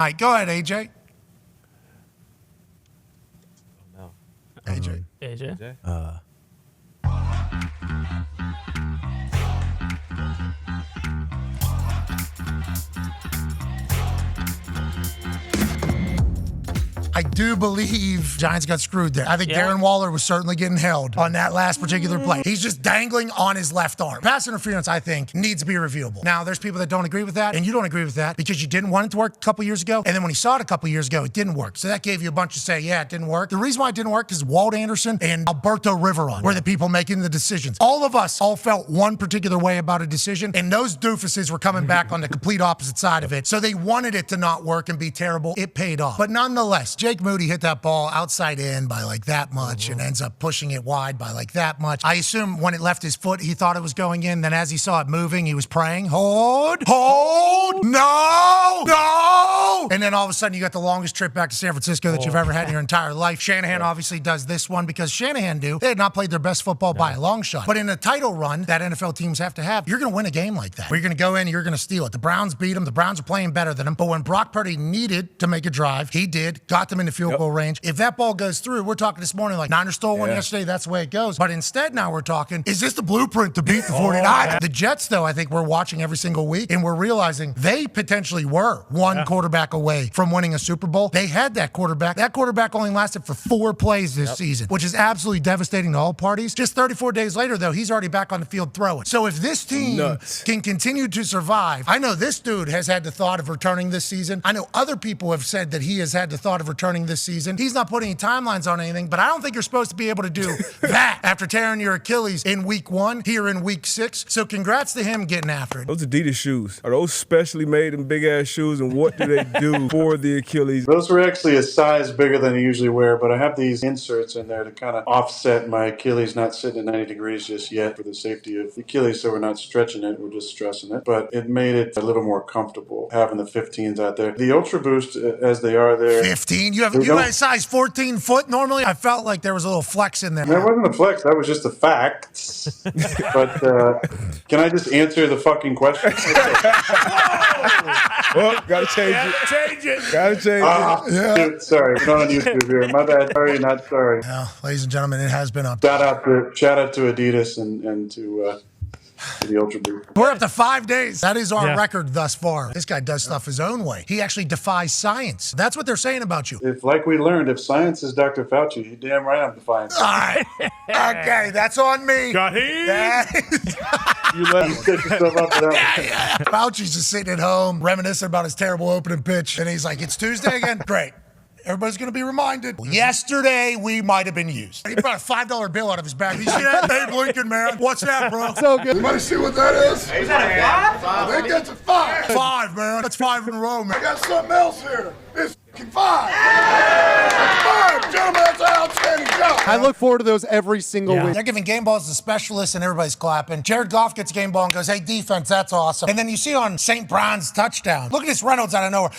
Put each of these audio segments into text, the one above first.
All right, go ahead, AJ. No. AJ. AJ? I do believe Giants got screwed there. I think Darren Waller was certainly getting held on that last particular play. He's just dangling on his left arm. Pass interference, I think, needs to be reviewable. Now, there's people that don't agree with that, and you don't agree with that because you didn't want it to work a couple years ago, and then when you saw it a couple years ago, it didn't work. So that gave you a bunch to say, yeah, it didn't work. The reason why it didn't work is Walt Anderson and Alberto Riveron were the people making the decisions. All of us all felt one particular way about a decision, and those doofuses were coming back on the complete opposite side of it. So they wanted it to not work and be terrible. It paid off. But nonetheless, Jake Moody hit that ball outside in by like that much and ends up pushing it wide by like that much. I assume when it left his foot, he thought it was going in. Then as he saw it moving, he was praying, hold, no. And then all of a sudden, you got the longest trip back to San Francisco that you've ever had in your entire life. Shanahan obviously does this one because Shanahan knew they had not played their best football by a long shot. But in a title run that NFL teams have to have, you're going to win a game like that. Where you're going to go in and you're going to steal it. The Browns beat them. The Browns are playing better than them. But when Brock Purdy needed to make a drive, he did, got them in the field goal range. If that ball goes through, we're talking this morning like Niners stole one yesterday. That's the way it goes. But instead now we're talking, is this the blueprint to beat the 49ers? The Jets, though, I think we're watching every single week and we're realizing they potentially were one quarterback away from winning a Super Bowl. They had that quarterback. That quarterback only lasted for 4 plays this season, which is absolutely devastating to all parties. Just 34 days later, though, he's already back on the field throwing. So if this team can continue to survive, I know this dude has had the thought of returning this season. I know other people have said that he has had the thought of returning this season. He's not putting any timelines on anything, but I don't think you're supposed to be able to do that after tearing your Achilles in week 1, here in week 6. So congrats to him getting after it. Those Adidas shoes, are those specially made in big-ass shoes, and what do they do for the Achilles? Those were actually a size bigger than I usually wear, but I have these inserts in there to kind of offset my Achilles not sitting at 90 degrees just yet for the safety of the Achilles, so we're not stretching it, we're just stressing it. But it made it a little more comfortable having the 15s out there. The Ultra Boost, as they are there. 15? You have a size 14 foot normally? I felt like there was a little flex in there. That wasn't a flex, that was just a fact. But can I just answer the fucking question? Well, gotta change it. Gotta change it. Dude, sorry, we're not on YouTube here. My bad. Sorry, not sorry. Well, ladies and gentlemen, it has been up. Shout out to Adidas and to the Ultra Boost. We're up to 5 days. That is our record thus far. This guy does stuff his own way. He actually defies science. That's what they're saying about you. If, like we learned, if science is Dr. Fauci, you damn right I'm defying science. All right. Okay, that's on me. Got him. You set yourself up for that. Fauci's just sitting at home, reminiscing about his terrible opening pitch. And he's like, it's Tuesday again? Great. Everybody's going to be reminded. Yesterday, we might have been used. He brought a $5 bill out of his bag. You see that? Abe Lincoln, man. What's that, bro? So good. Anybody see what that is? Is that a 5? I think that's a 5. 5, man. That's 5 in a row, man. I got something else here. It's 5. That's 5, gentlemen. That's an outstanding job. I look forward to those every single week. They're giving game balls to specialists, and everybody's clapping. Jared Goff gets a game ball and goes, hey, defense, that's awesome. And then you see on St. Brown's touchdown, look at this Reynolds out of nowhere.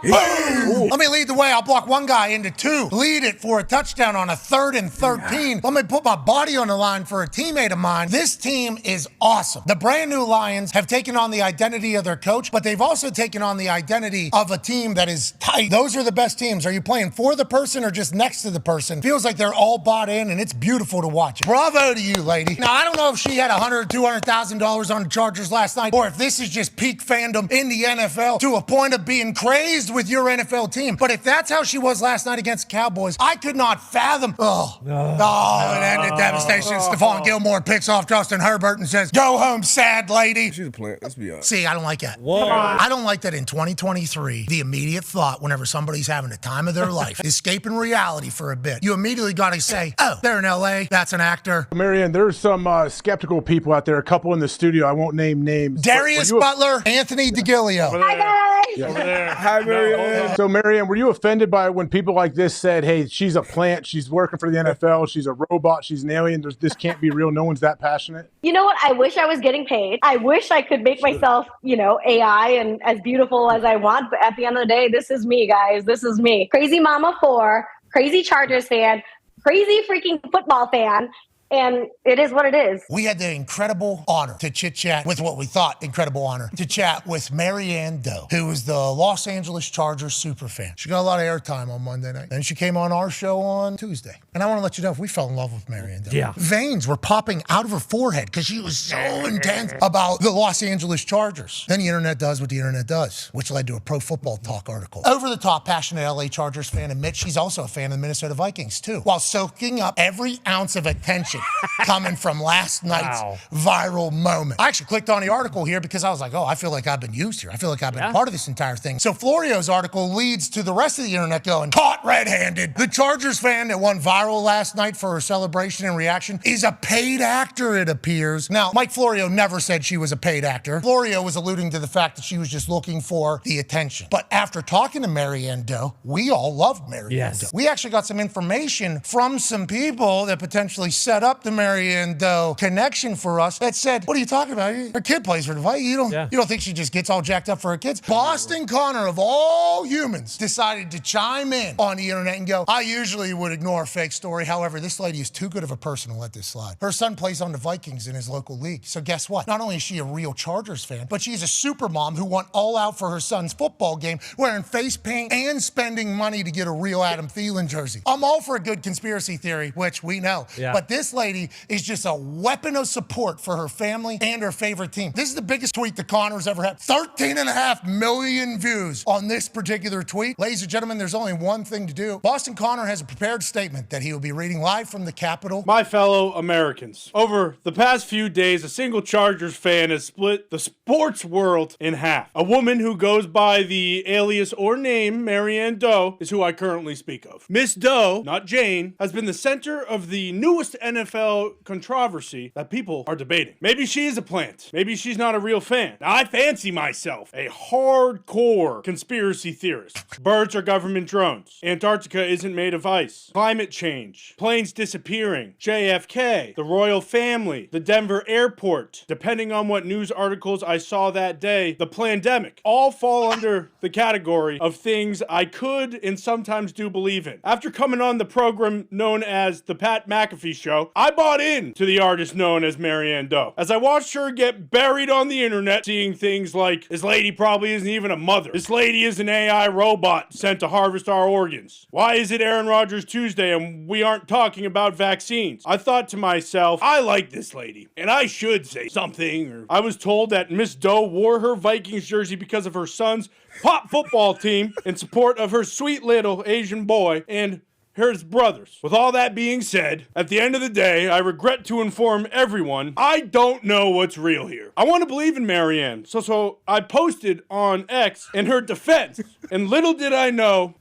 Boom! Let me lead the way. I'll block one guy into 2. Lead it for a touchdown on a 3rd and 13. Let me put my body on the line for a teammate of mine. This team is awesome. The brand new Lions have taken on the identity of their coach, but they've also taken on the identity of a team that is tight. Those are the best teams. Are you playing for the person or just next to the person? Feels like they're all bought in, and it's beautiful to watch. Bravo to you, lady. Now, I don't know if she had $100,000 or $200,000 on the Chargers last night, or if this is just peak fandom in the NFL to a point of being crazed with your NFL team. But if that's how she was last night against the Cowboys, I could not fathom. It ended devastation. Stephon Gilmore picks off Justin Herbert and says, go home, sad lady. She's a plant. Let's be honest. See, I don't like that. I don't like that in 2023, the immediate thought whenever somebody's having the time of their life, escaping reality for a bit, you immediately got to say, oh, they're in LA. That's an actor. Marianne, there's some skeptical people out there, a couple in the studio. I won't name names. Darius Butler, Anthony DeGilio. Hi, guys. Over there. Hi, Marianne. So, Marianne, were you offended by when people like this said, hey, she's a plant, she's working for the NFL, she's a robot, she's an alien, this can't be real, no one's that passionate? You know what? I wish I was getting paid. I wish I could make myself, AI and as beautiful as I want. But at the end of the day, this is me, guys. This is me. Crazy Mama 4, crazy Chargers fan, crazy freaking football fan. and it is what it is. We had the incredible honor to chit-chat with what we thought incredible honor to chat with Marianne Doe, who was the Los Angeles Chargers superfan. She got a lot of airtime on Monday night. Then she came on our show on Tuesday. And I want to let you know, if we fell in love with Marianne Doe. Yeah. Veins were popping out of her forehead because she was so intense about the Los Angeles Chargers. Then the internet does what the internet does, which led to a Pro Football Talk article. Over-the-top, passionate LA Chargers fan admits she's also a fan of the Minnesota Vikings, too, while soaking up every ounce of attention coming from last night's viral moment. I actually clicked on the article here because I was like, oh, I feel like I've been used here. I feel like I've been part of this entire thing. So Florio's article leads to the rest of the internet going, caught red-handed. The Chargers fan that went viral last night for her celebration and reaction is a paid actor, it appears. Now, Mike Florio never said she was a paid actor. Florio was alluding to the fact that she was just looking for the attention. But after talking to Marianne Doe, we all loved Marianne Doe. We actually got some information from some people that potentially set up the Marianne Doe connection for us that said, what are you talking about? Her kid plays for the Vikings. You don't think she just gets all jacked up for her kids? Boston Connor, of all humans, decided to chime in on the internet and go, I usually would ignore a fake story. However, this lady is too good of a person to let this slide. Her son plays on the Vikings in his local league. So guess what? Not only is she a real Chargers fan, but she's a super mom who went all out for her son's football game, wearing face paint and spending money to get a real Adam Thielen jersey. I'm all for a good conspiracy theory, which we know. But this lady is just a weapon of support for her family and her favorite team. This is the biggest tweet that Connor's ever had. 13.5 million views on this particular tweet. Ladies and gentlemen, there's only one thing to do. Boston Connor has a prepared statement that he will be reading live from the Capitol. My fellow Americans, over the past few days, a single Chargers fan has split the sports world in half. A woman who goes by the alias or name Marianne Doe is who I currently speak of. Miss Doe, not Jane, has been the center of the newest NFL controversy that people are debating. Maybe she is a plant. Maybe she's not a real fan. Now, I fancy myself a hardcore conspiracy theorist. Birds are government drones. Antarctica isn't made of ice. Climate change. Planes disappearing. JFK. The royal family. The Denver airport. Depending on what news articles I saw that day, the plandemic. All fall under the category of things I could and sometimes do believe in. After coming on the program known as the Pat McAfee Show, I bought in to the artist known as Marianne Doe. As I watched her get buried on the internet, seeing things like, this lady probably isn't even a mother. This lady is an AI robot sent to harvest our organs. Why is it Aaron Rodgers Tuesday and we aren't talking about vaccines? I thought to myself, I like this lady, and I should say something. I was told that Miss Doe wore her Vikings jersey because of her son's pop football team in support of her sweet little Asian boy and his brothers. With all that being said, at the end of the day, I regret to inform everyone, I don't know what's real here. I want to believe in Marianne, so I posted on X in her defense, and little did I know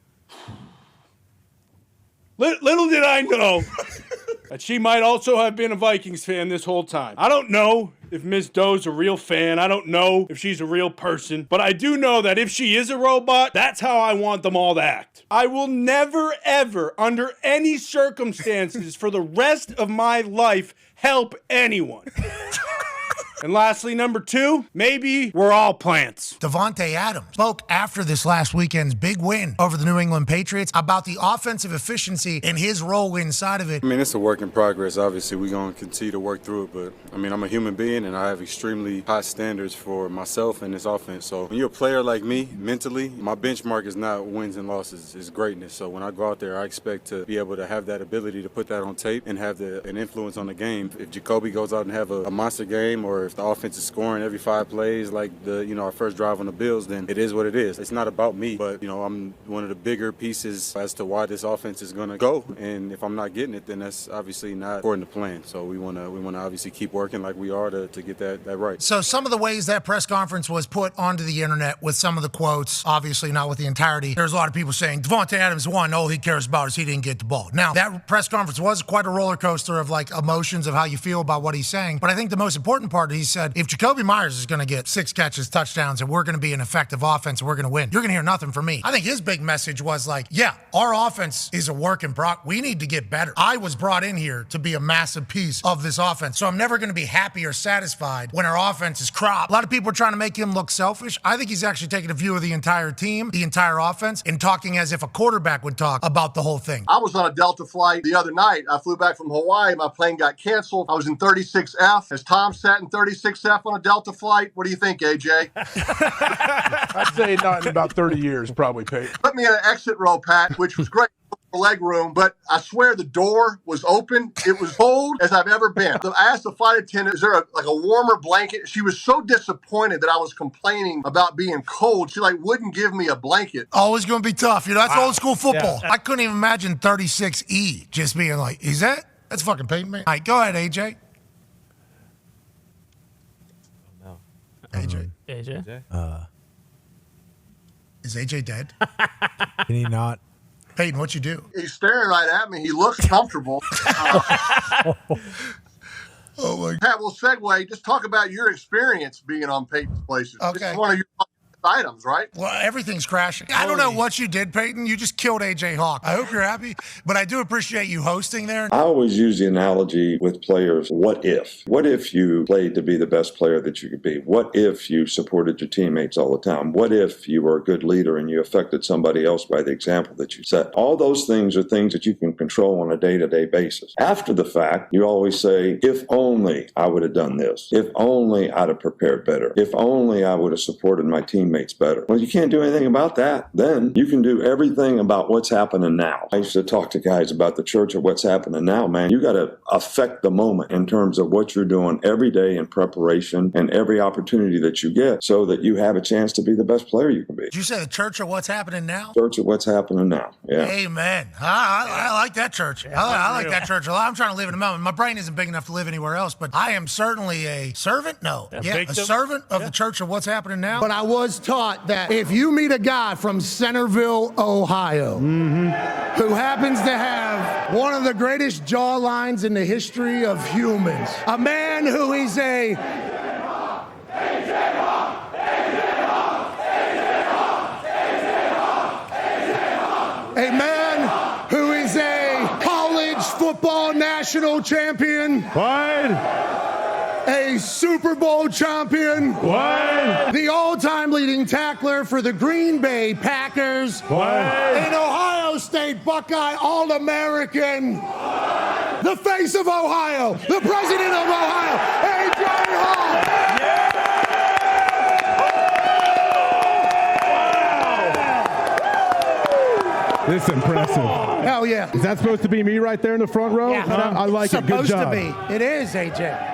that she might also have been a Vikings fan this whole time. I don't know if Miss Doe's a real fan. I don't know if she's a real person. But I do know that if she is a robot, that's how I want them all to act. I will never, ever, under any circumstances for the rest of my life, help anyone. And lastly, number 2, maybe we're all plants. Davante Adams spoke after this last weekend's big win over the New England Patriots about the offensive efficiency and his role inside of it. I mean, it's a work in progress. Obviously, we're going to continue to work through it. But, I mean, I'm a human being, and I have extremely high standards for myself and this offense. So when you're a player like me, mentally, my benchmark is not wins and losses. It's greatness. So when I go out there, I expect to be able to have that ability to put that on tape and have an influence on the game. If Jacoby goes out and have a monster game, or if the offense is scoring every 5 plays like our first drive on the Bills, then it is what it is. It's not about me, but I'm one of the bigger pieces as to why this offense is going to go. And if I'm not getting it, then that's obviously not according to plan. So we want to obviously keep working like we are to get that right. So some of the ways that press conference was put onto the internet with some of the quotes, obviously not with the entirety. There's a lot of people saying Davante Adams won. All he cares about is he didn't get the ball. Now that press conference was quite a roller coaster of like emotions of how you feel about what he's saying. But I think the most important part He said, if Jacoby Myers is going to get 6 catches, touchdowns, and we're going to be an effective offense and we're going to win, you're going to hear nothing from me. I think his big message was like, yeah, our offense is a work in progress. We need to get better. I was brought in here to be a massive piece of this offense, so I'm never going to be happy or satisfied when our offense is crop. A lot of people are trying to make him look selfish. I think he's actually taking a view of the entire team, the entire offense, and talking as if a quarterback would talk about the whole thing. I was on a Delta flight the other night. I flew back from Hawaii. My plane got canceled. I was in 36F. Has Tom sat in 36F on a Delta flight? What do you think, AJ? I'd say not in about 30 years, probably, Peyton. Put me in an exit row, Pat, which was great. Leg room, but I swear the door was open. It was cold as I've ever been. So I asked the flight attendant, is there a warmer blanket? She was so disappointed that I was complaining about being cold. She wouldn't give me a blanket. Always going to be tough. That's old school football. Yeah. I couldn't even imagine 36E just being like, is that? That's fucking Peyton, man. All right, go ahead, AJ. No. AJ. Is AJ dead? Can he not? Peyton, what'd you do? He's staring right at me. He looks comfortable. Oh my God. Pat, we'll segue. Just talk about your experience being on Peyton's Places. Okay. This is one of your items, right? Well, everything's crashing. I don't know what you did, Peyton. You just killed AJ Hawk. I hope you're happy, but I do appreciate you hosting there. I always use the analogy with players, what if? What if you played to be the best player that you could be? What if you supported your teammates all the time? What if you were a good leader and you affected somebody else by the example that you set? All those things are things that you can control on a day-to-day basis. After the fact, you always say, if only I would have done this. If only I'd have prepared better. If only I would have supported my teammates better. Well, you can't do anything about that. Then you can do everything about what's happening now. I used to talk to guys about the church of what's happening now, man. You got to affect the moment in terms of what you're doing every day in preparation and every opportunity that you get so that you have a chance to be the best player you can be. Did you say the church of what's happening now? Church of what's happening now. Yeah. Amen. I like that church. I like that church a lot. I'm trying to live in a moment. My brain isn't big enough to live anywhere else, but I am certainly a servant. No. A servant of the church of what's happening now. But I was taught that if you meet a guy from Centerville, Ohio, who happens to have one of the greatest jawlines in the history of humans, a man who is a man who is a college football national champion. A Super Bowl champion. The all-time leading tackler for the Green Bay Packers. An Ohio State Buckeye All-American. The face of Ohio. The president of Ohio. AJ Hawk. This is impressive. Hell yeah. Is that supposed to be me right there in the front row? Yeah. I like it. Good job. Supposed to be. It is, AJ.